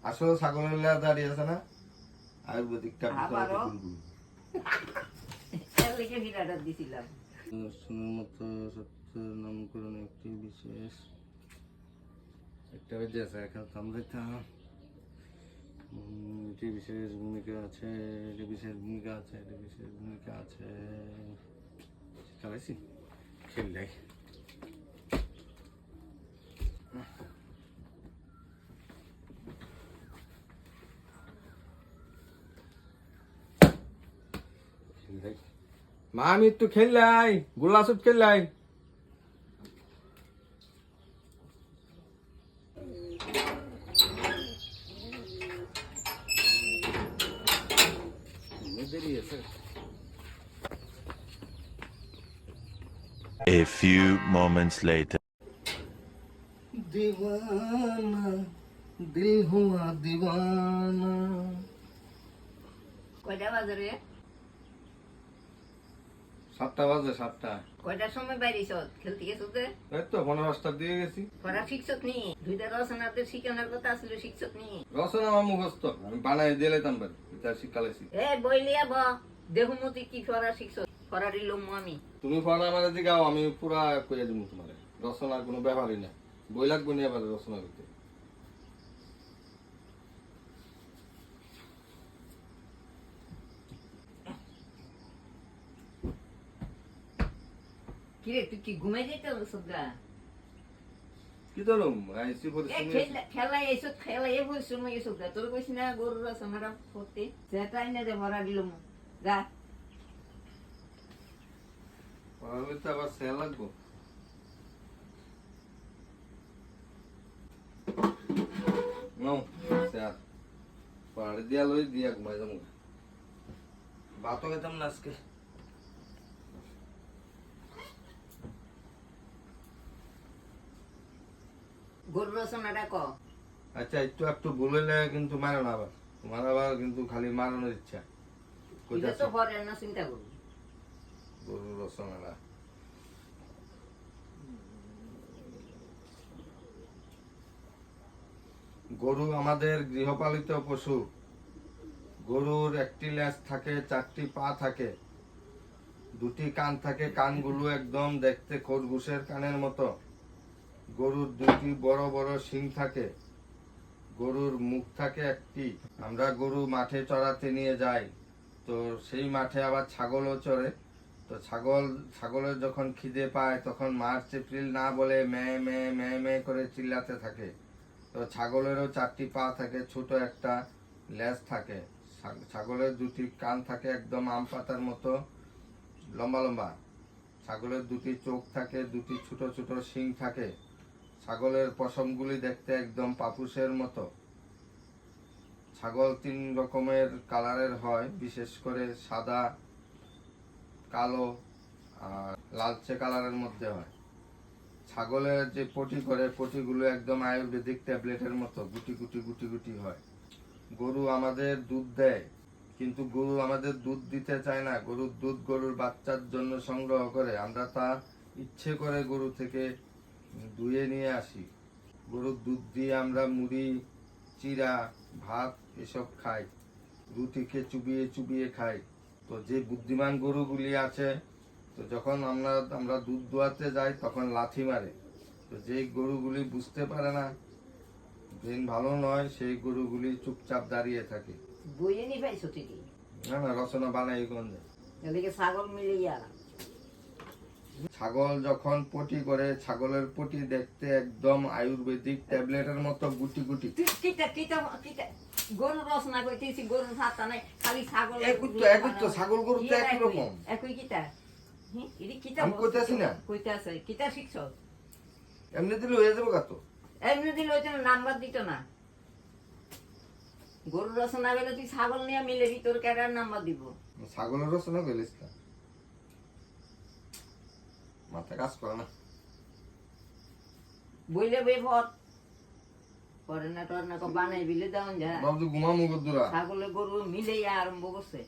আসলে ছাগলের লেজ দাঁড়িয়ে আছে না আয়ুর্বেদিক নামকরণ একটি বিশেষ একটা এটি বিশেষ ভূমিকা আছে এটি বিশেষ ভূমিকা আছে এটি বিশেষ ভূমিকা আছে চালাইছি খেললাই মা আমি একটু খেললাই গোল্লা shoot খেললাই A few moments later. दीवाना दिल हुआ दीवाना কয়টা বাজে রে 7টা বাজে 7টা কয়টার সময় বাইরেছ খেলতে গেছো যে এই তো 15টা দিয়ে গেছি পড়া শিক্ষক নি দুইটা রচনাতে শিখানোর কথা আসলে শিক্ষক নি রচনা আমার মুখস্থ আমি বানাই দিয়ে লাইতাম বাড়ি এটা শিখালেছি এ বই লিয়া বা দেহমতি কি পড়া শিক্ষক পড়া দিলাম আমি তুমি পড়া আমার দিগাও আমি পুরা কইয়া দিমু তোমারে রচনার কোনো ব্যাপারই না বই লাগবে না আবার রচনা করতে কিরে তুই কি ঘুমাই যেতে সবগা কি ধরুম আইসি খেলা এসব খেলা এ বলছো না এসব তোর কইস না গরুর রচনাটা করতে সেটাই না যে ভরা দিলাম যা পড়ালে তো আবার সে লাগবো নো স্যার পড়ে দিয়া লই দিয়া ঘুমাই যাবো ভাতও খেতাম না আজকে গরুর রচনাটা ক আচ্ছা একটু একটু বললে কিন্তু মারো না আবার তোমার আবার কিন্তু খালি মারানোর ইচ্ছা এটা তো পরে না চিন্তা করবি গরুর রচনাটা গরু আমাদের গৃহপালিত পশু গরুর একটি লেজ থাকে 4টি পা থাকে 2টি কান থাকে কানগুলো একদম দেখতে খরগোশের কানের মতো গরুর 2টি বড় বড় শিং থাকে গরুর মুখ থাকে একটি আমরা গরু মাঠে চড়াতে নিয়ে যাই তো সেই মাঠে আবার ছাগলও চড়ে তো ছাগলের যখন খিদে পায় তখন মার্চ এপ্রিল না বলে মে মে মে মে করে চিল্লাতে থাকে তো ছাগলেরও 4টি পা থাকে ছোট একটা লেজ থাকে ছাগলের 2টি কান থাকে একদম আম পাতার মতো লম্বা লম্বা ছাগলের 2টি চোখ থাকে 2টি ছোট ছোট শিং থাকে ছাগলের পশমগুলি দেখতে একদম পাপুসের মতো ছাগল 3 রকমের কালারের হয় বিশেষ করে সাদা কালো আর লালচে কালারের মধ্যে হয় ছাগলের যে পটি করে পটিগুলো একদম আয়ুর্বেদিক ট্যাবলেটের মতো গুটি গুটি গুটি গুটি হয় গরু আমাদের দুধ দেয় কিন্তু গরু আমাদের দুধ দিতে চায় না গরুর দুধ গরুর বাচ্চার জন্য সংগ্রহ করে আমরা তা ইচ্ছে করে গরু থেকে দুয়ে নিয়ে আসি গরুর দুধ দিয়ে আমরা মুড়ি চিড়া ভাত এসব খাই রুটিকে চুবিয়ে চুবিয়ে খাই তো যে বুদ্ধিমান গরুগুলি আছে তো যখন আমরা দুধ দোয়াতে যাই তখন লাথি মারে তো যেই গরুগুলি বুঝতে পারে না দিন ভালো নয় সেই গরুগুলি চুপচাপ দাঁড়িয়ে থাকে বইয়ে নি পাইছো তুই না না রচনা বানাই গন্ধে এদিকে ছাগল মিলিয়া ছাগল যখন পটি করে ছাগলের পটি দেখতে একদম আয়ুর্বেদিক ট্যাবলেটের মতো গুটি গুটি গরুর রচনা কইতেছি গরুর হাতা নাই খালি ছাগল একই তো ছাগল গরু তো একই রকম একই কিতা এদি কিতা আমি কইতাছি না কইতাছে কিতা শিখছো এমনি দিলে হয়ে যাবে কত এমনি দিলে ওইটা নাম্বার দিত না গরুর রচনা গেলে তুই ছাগল নিয়ে মিলে তোর ক্যাডার নাম্বার দিব ছাগলের রচনা গেলিস না মাথা কাজ করে না বইলে বেফর পরে না তোর না বানাই বিলে দাও যা বাবু ঘুমামু গদুরা ছাগলের গরু মিলে আরম্ভ করছে